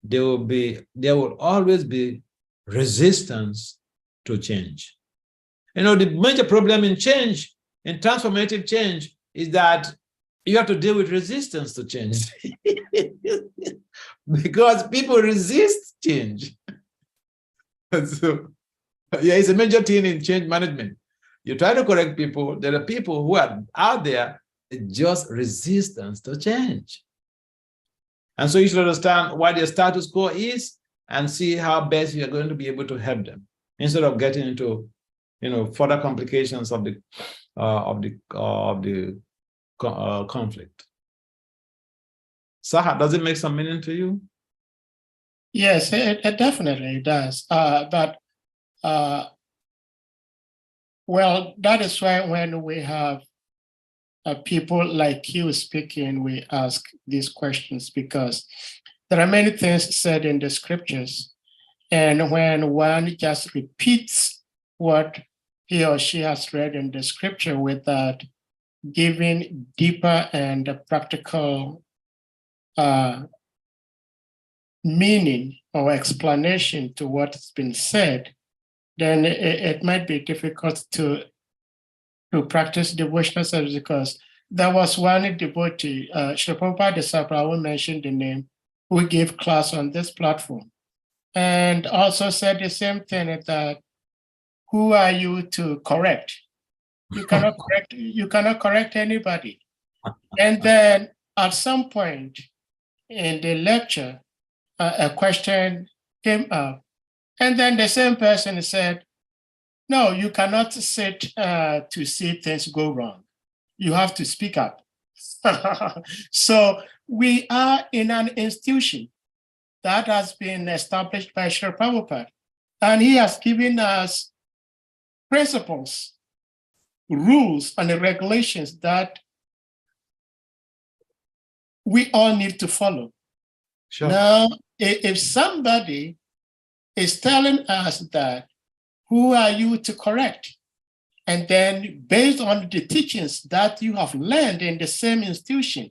there will always be resistance to change. The major problem in change, in transformative change, is that you have to deal with resistance to change. Because people resist change. So, yeah, it's a major thing in change management. You try to correct people, there are people who are out there, just resistance to change. And so you should understand what their status quo is and see how best you are going to be able to help them, instead of getting into further complications of the conflict. Saha, does it make some meaning to you? Yes, it definitely does. Well, that is why when we have people like you speaking, we ask these questions, because there are many things said in the scriptures. And when one just repeats what he or she has read in the scripture without giving deeper and practical meaning or explanation to what's been said, then it might be difficult to practice devotional service. Because there was one devotee, Sri Prabhupada disciple, I won't mention the name, who gave class on this platform, and also said the same thing, that who are you to correct? You cannot correct anybody. And then at some point in the lecture, a question came up, and then the same person said, no, you cannot sit to see things go wrong. You have to speak up. So we are in an institution that has been established by Sri Prabhupada, and he has given us principles, rules, and the regulations that we all need to follow. Sure. Now, if somebody is telling us that, who are you to correct? And then based on the teachings that you have learned in the same institution,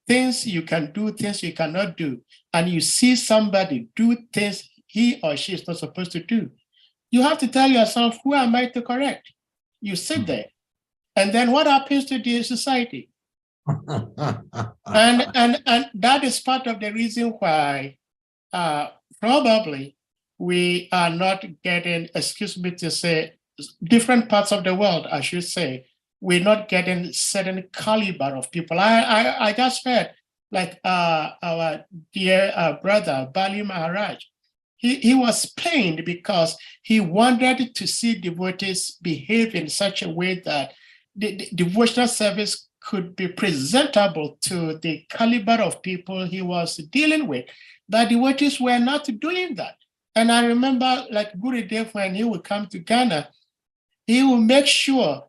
things you can do, things you cannot do, and you see somebody do things he or she is not supposed to do, you have to tell yourself, who am I to correct? You sit there. And then what happens to the society? and that is part of the reason why probably we are not getting, excuse me to say, different parts of the world, I should say, we're not getting certain caliber of people. I just heard, like our dear brother, Bali Maharaj, he was pained because he wanted to see devotees behave in such a way that the devotional service could be presentable to the caliber of people he was dealing with. The devotees were not doing that. And I remember, like Gurudev, when he would come to Ghana, he will make sure,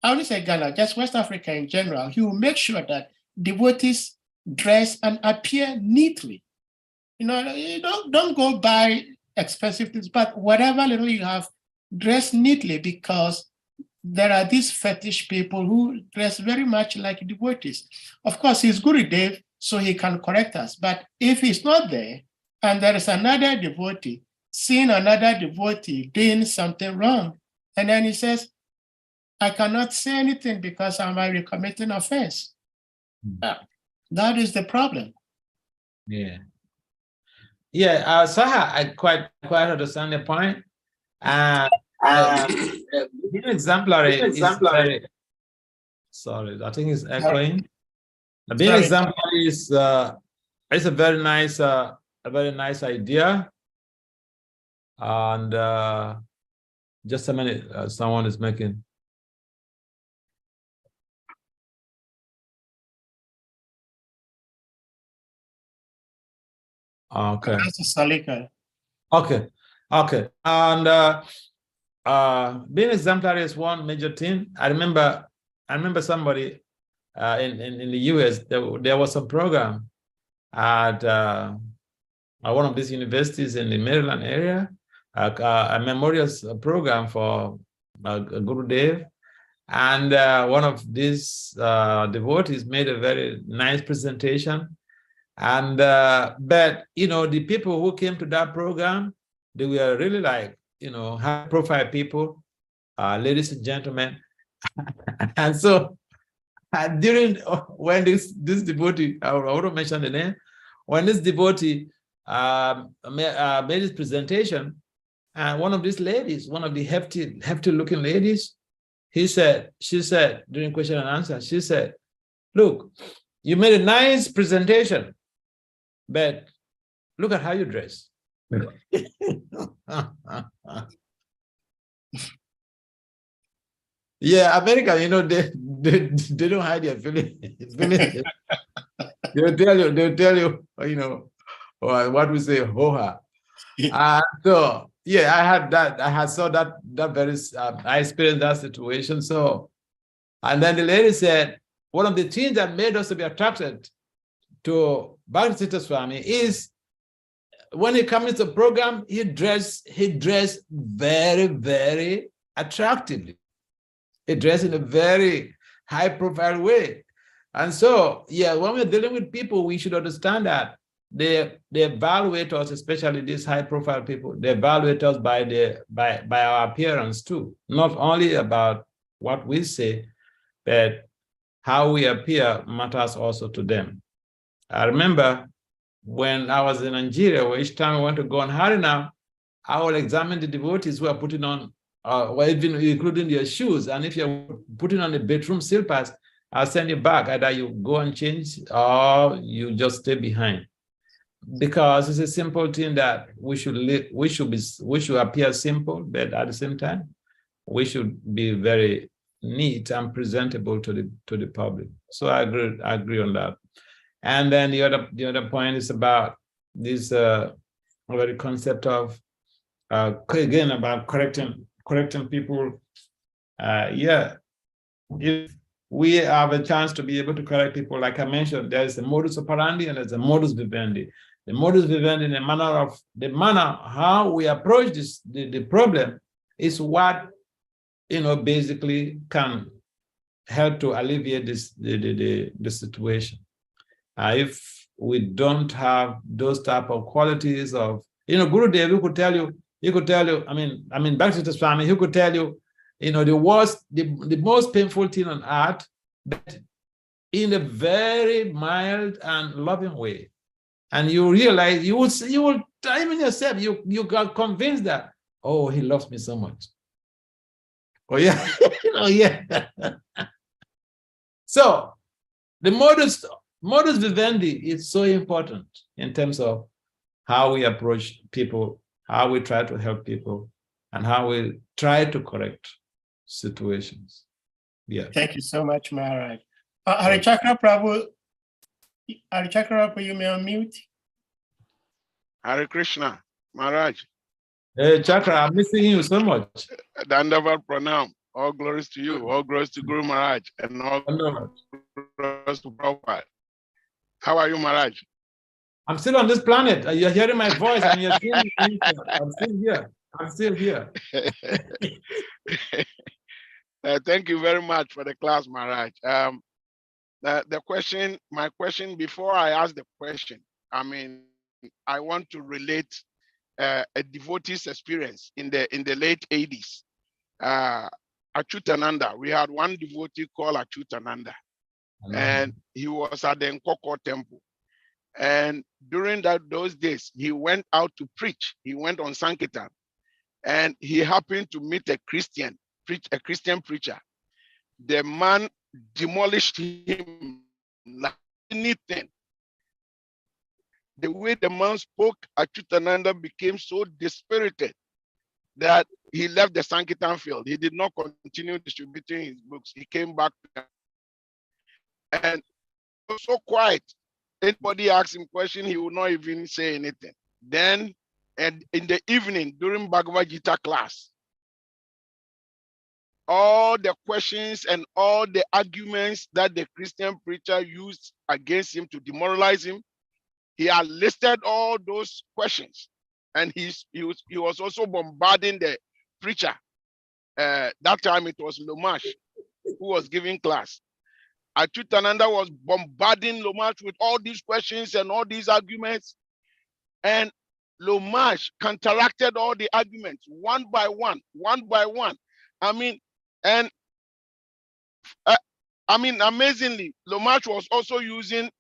I wouldn't say Ghana, just West Africa in general, he will make sure that devotees dress and appear neatly. You know, you don't go buy expensive things, but whatever little you have, dress neatly, because there are these fetish people who dress very much like devotees. Of course, he's Gurudev, so he can correct us. But if he's not there, and there is another devotee, seeing another devotee doing something wrong, and then he says, I cannot say anything because I might be committing offense. That is the problem. Yeah. Yeah, Saha, I quite understand the point. Being exemplary is very, sorry, I think it's echoing. Being exemplary is a very nice idea. And just a minute, someone is making. Okay. Okay. Okay. And being exemplary is one major thing. I remember somebody in the US, there was a program at one of these universities in the Maryland area, a memorial program for Gurudev. And one of these devotees made a very nice presentation. And but you know, the people who came to that program, they were really like, you know, high profile people, ladies and gentlemen. And so during when this devotee, I won't mention the name, when this devotee made his presentation, and one of these ladies, one of the hefty looking ladies, she said during question and answer, she said, look, you made a nice presentation, but look at how you dress. Yeah, America, you know, they don't hide their feelings. They'll tell you, you know, or what we say, ho-ha. So yeah, I saw that very, I experienced that situation. So, and then the lady said, one of the things that made us to be attracted to Bhakti Swami is when he comes to the program, he dressed very, very attractively. He dressed in a very high profile way. And so, yeah, when we're dealing with people, we should understand that they evaluate us, especially these high profile people, they evaluate us by our appearance too. Not only about what we say, but how we appear matters also to them. I remember when I was in Nigeria, where each time I went to go on Harina, I will examine the devotees who are putting on, well, even including their shoes. And if you're putting on the bedroom slippers, I'll send you back. Either you go and change or you just stay behind. Because it's a simple thing that we should appear simple, but at the same time, we should be very neat and presentable to the public. So I agree on that. And then the other point is about this very concept of again about correcting people. Yeah, if we have a chance to be able to correct people, like I mentioned, there's a modus operandi and there's a modus vivendi. The modus vivendi, in the manner how we approach the problem is what, you know, basically can help to alleviate the situation. If we don't have those type of qualities of, Guru Dev, he could tell you, I mean, back to the SWAMI, he could tell you, the most painful thing on earth, but in a very mild and loving way. And you realize, you will time in yourself, you got convinced that, oh, he loves me so much. Oh yeah, oh yeah. So the modus vivendi is so important in terms of how we approach people, how we try to help people, and how we try to correct situations. Yeah. Thank you so much, Maharaj. Harichakra Prabhu, you may unmute. Hare Krishna, Maharaj. Hey, Chakra, I'm missing you so much. Dandavar Pranam. All glories to you. All glories to Guru Maharaj. And all glories to Prabhupada. How are you, Maharaj? I'm still on this planet. You're hearing my voice and you're seeing me. I'm still here. I'm still here. Thank you very much for the class, Maharaj. My question, before I ask the question, I want to relate a devotee's experience in the late 80s. Achutananda, we had one devotee called Achutananda, and he was at the Nkoko temple. And during those days, he went out to preach. He went on Sankirtan, and he happened to meet a Christian preacher. The man demolished him like anything. The way the man spoke, Achutananda became so dispirited that he left the Sankirtan field. He did not continue distributing his books. He came back and was so quiet. Anybody asked him question, he would not even say anything. Then, and in the evening during Bhagavad Gita class, all the questions and all the arguments that the Christian preacher used against him to demoralize him, he had listed all those questions, and he was also bombarding the preacher. That time it was Lomash who was giving class. Achutananda was bombarding Lomash with all these questions and all these arguments, and Lomash counteracted all the arguments one by one. Amazingly, Lomash was also using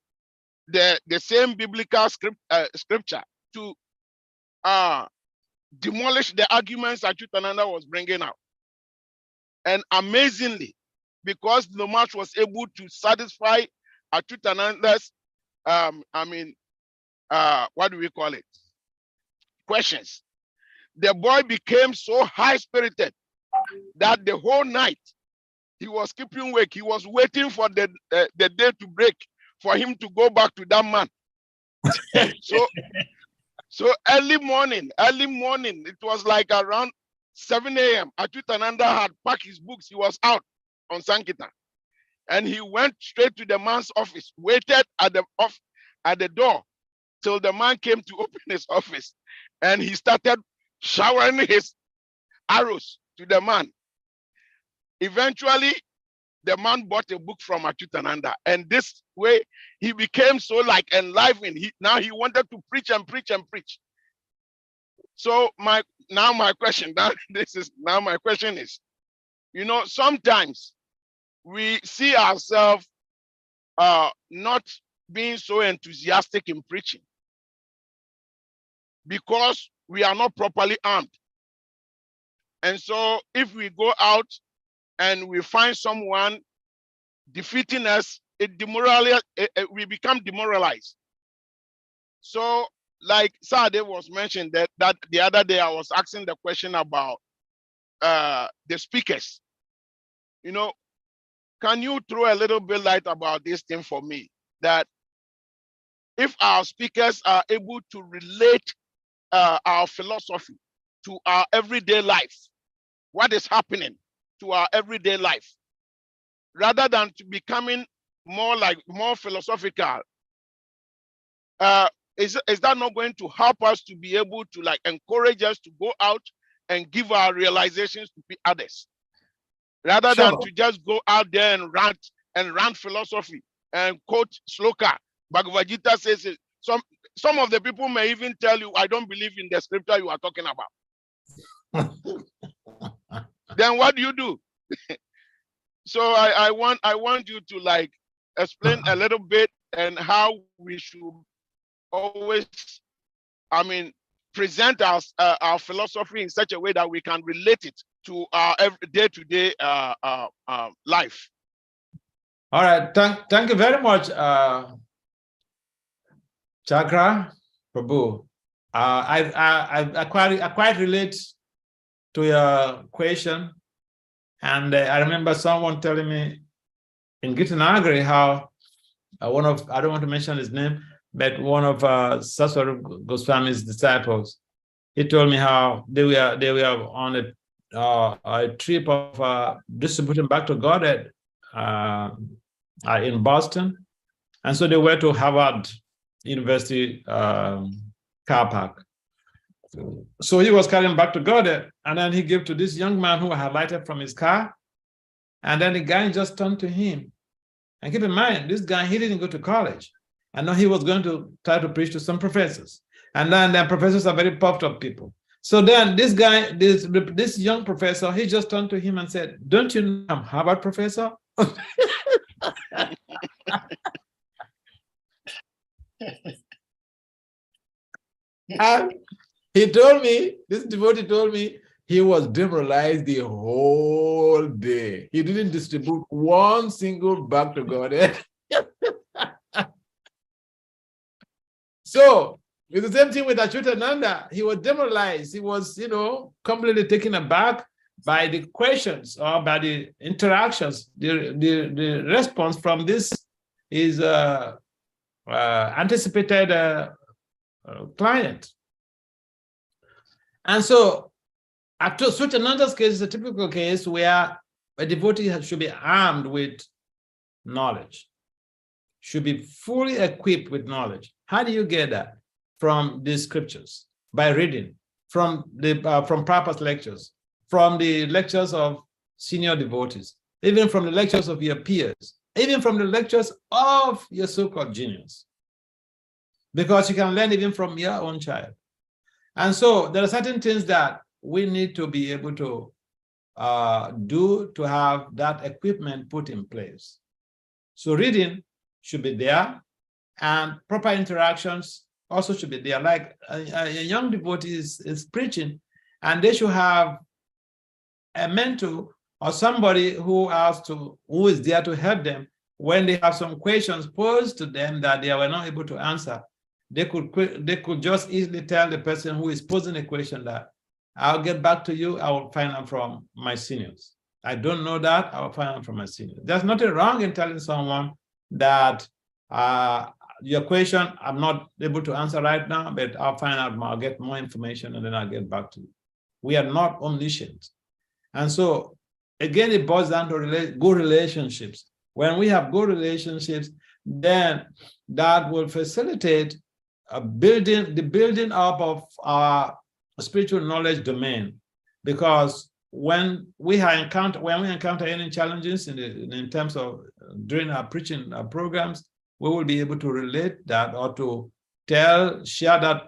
the same biblical scripture to demolish the arguments Achutananda was bringing out. And amazingly, because Lomash was able to satisfy Achutananda's, what do we call it? Questions. The boy became so high-spirited that the whole night he was keeping awake. He was waiting for the day to break for him to go back to that man. So early morning, it was like around 7 a.m. Achutananda had packed his books. He was out on Sankirtan, and he went straight to the man's office, waited at the door till the man came to open his office, and he started showering his arrows to the man. Eventually, the man bought a book from Achutananda, and this way he became so like enlivened. Now he wanted to preach and preach and preach. So my question is, sometimes we see ourselves not being so enthusiastic in preaching because we are not properly armed. And so if we go out and we find someone defeating us, we become demoralized. So like Sade was mentioned that the other day I was asking the question about the speakers. Can you throw a little bit light about this thing for me? That if our speakers are able to relate our philosophy to our everyday life, what is happening to our everyday life, rather than to becoming more philosophical, is that not going to help us to be able to encourage us to go out and give our realizations to others, rather than to just go out there and rant philosophy and quote sloka Bhagavad Gita says it. Some of the people may even tell you, I don't believe in the scripture you are talking about. Then what do you do? So I want you to like explain a little bit and how we should always, present our philosophy in such a way that we can relate it to our day-to-day life. All right, thank you very much, Chakra Prabhu. I quite relate to your question, and I remember someone telling me in Gitanagari how one of, I don't want to mention his name, but one of Saraswati Goswami's disciples, he told me how they were on a trip of distributing back to Godhead in Boston, and so they went to Harvard University car park. So he was carrying back to Godhead, and then he gave to this young man who had lighted from his car, and then the guy just turned to him. And keep in mind, this guy, he didn't go to college. I know he was going to try to preach to some professors. And then the professors are very puffed up people. So then this guy, this young professor, he just turned to him and said, don't you know I'm Harvard professor? And he told me, this devotee told me, he was demoralized the whole day. He didn't distribute one single back to Godhead. So, with the same thing with Achyutananda, he was demoralized. He was, completely taken aback by the questions or by the interactions. The response from this is anticipated client. And so, Achyutananda's case is a typical case where a devotee should be armed with knowledge, should be fully equipped with knowledge. How do you get that? From the scriptures, by reading, from Prabhupada's lectures, from the lectures of senior devotees, even from the lectures of your peers, even from the lectures of your so-called genius. Because you can learn even from your own child. And so there are certain things that we need to be able to do to have that equipment put in place. So reading should be there, and proper interactions also should be there. Like a young devotee is preaching, and they should have a mentor or somebody who is there to help them when they have some questions posed to them that they were not able to answer. They could just easily tell the person who is posing a question that, I'll get back to you, I will find out from my seniors. I don't know that, I will find out from my seniors. There's nothing wrong in telling someone that your question, I'm not able to answer right now, but I'll find out more, I'll get more information, and then I'll get back to you. We are not omniscient. And so, again, it boils down to good relationships. When we have good relationships, then that will facilitate the building up of our spiritual knowledge domain. Because when we encounter any challenges in terms of during our preaching programs, we will be able to relate that or to share that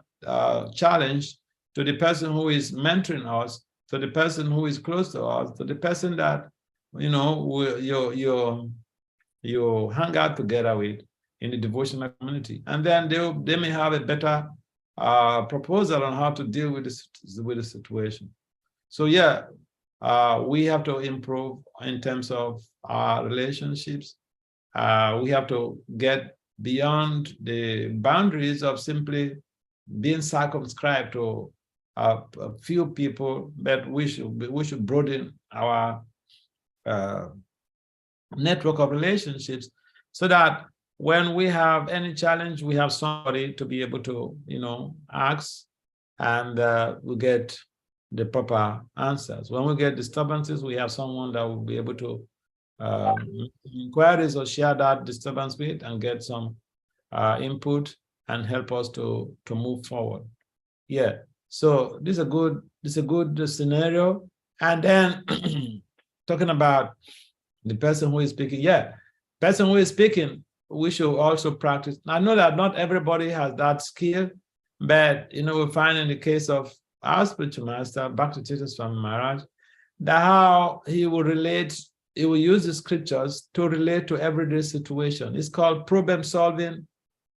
challenge to the person who is mentoring us, to the person who is close to us, to the person that you hang out together with in the devotional community. And then they may have a better proposal on how to deal with the situation. So yeah, we have to improve in terms of our relationships. We have to get beyond the boundaries of simply being circumscribed to a few people, but we should broaden our network of relationships so that when we have any challenge, we have somebody to be able to, ask, and we get the proper answers. When we get disturbances, we have someone that will be able to inquiries or share that disturbance with and get some input and help us to move forward. Yeah. So this is a good scenario. And then talking about the person who is speaking, person who is speaking, we should also practice. I know that not everybody has that skill, but we find in the case of our spiritual master, Bhakti Swami Maharaj, that how he will use the scriptures to relate to everyday situation. It's called problem-solving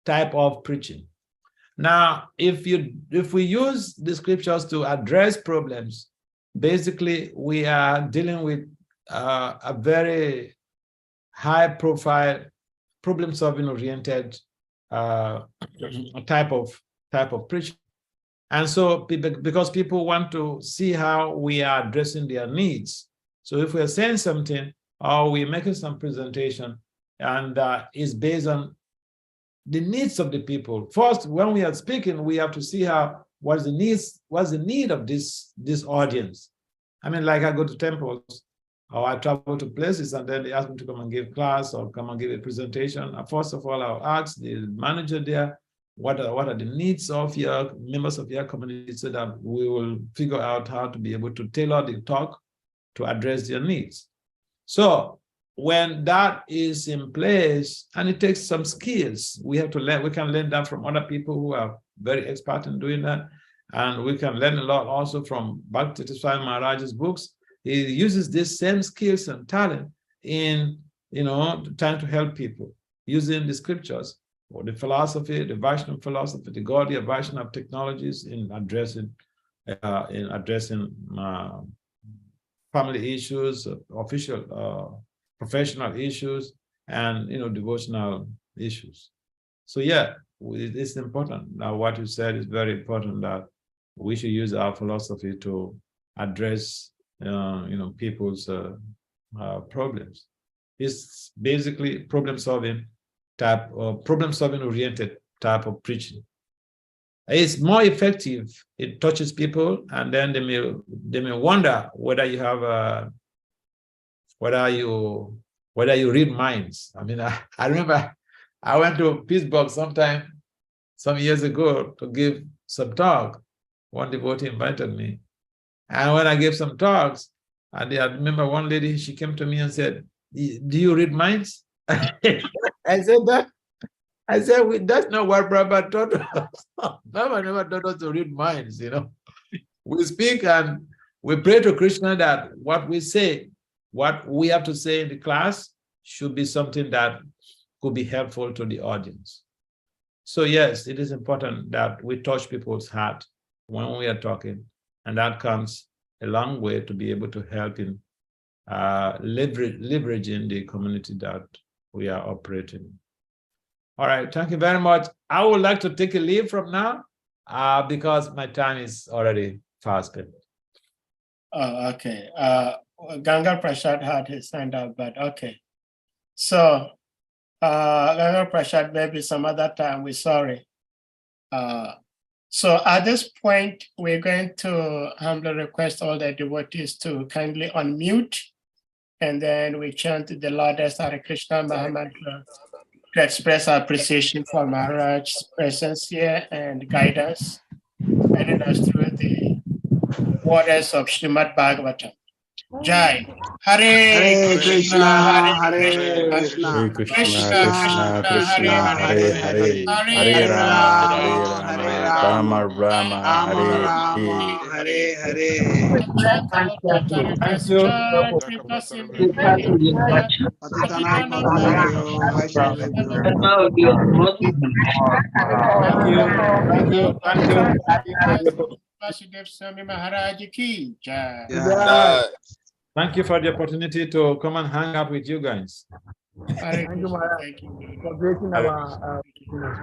type of preaching. Now, if we use the scriptures to address problems, basically we are dealing with a very high-profile, problem-solving oriented type of preaching. And so, because people want to see how we are addressing their needs. So if we're saying something or we're making some presentation and it's based on the needs of the people. First, when we are speaking, we have to see what's the need of this audience. I mean, like I go to temples or I travel to places and then they ask me to come and give class or come and give a presentation. First of all, I'll ask the manager there, what are the needs of your members of your community, so that we will figure out how to be able to tailor the talk to address their needs. So when that is in place, and it takes some skills, we have to learn. We can learn that from other people who are very expert in doing that, and we can learn a lot also from Bhakti Swami Maharaj's books. He uses these same skills and talent in trying to help people using the scriptures or the philosophy, the Vaishnava philosophy, the Gaudiya Vaishnava technologies in addressing family issues, official, professional issues, and devotional issues. So yeah, it's important. Now, what you said is very important, that we should use our philosophy to address people's problems. It's basically problem-solving oriented type of preaching. It's more effective. It touches people, and then they may wonder whether you have whether you read minds. I mean, I remember I went to Pittsburgh some years ago to give some talk. One devotee invited me, and when I gave some talks, and I remember one lady, she came to me and said, "Do you read minds?" I said that. I said, that's not what Prabhupada taught us. Prabhupada never taught us to read minds, We speak and we pray to Krishna that what we say, what we have to say in the class should be something that could be helpful to the audience. So yes, it is important that we touch people's heart when we are talking, and that comes a long way to be able to help in leveraging the community that we are operating in. All right, thank you very much. I would like to take a leave from now because my time is already fast spent. Oh, okay. Ganga Prasad had his hand up, but okay. So, Ganga Prasad, maybe some other time, we're sorry. So at this point, we're going to humbly request all the devotees to kindly unmute, and then we chant the Lord's Hare Krishna Mahamantra to express our appreciation for Maharaj's presence here and guidance, guiding us through the waters of SRIMAD BHAGAVATAM. Jai. Hare Krishna, Hare Krishna, Krishna Krishna, Hare Hare, Hare Rama, Rama, Hare Hare. VASUDEV Swami Maharaj ki Jai. Thank you for the opportunity to come and hang out with you guys. Thank you, Maharaj, for breaking our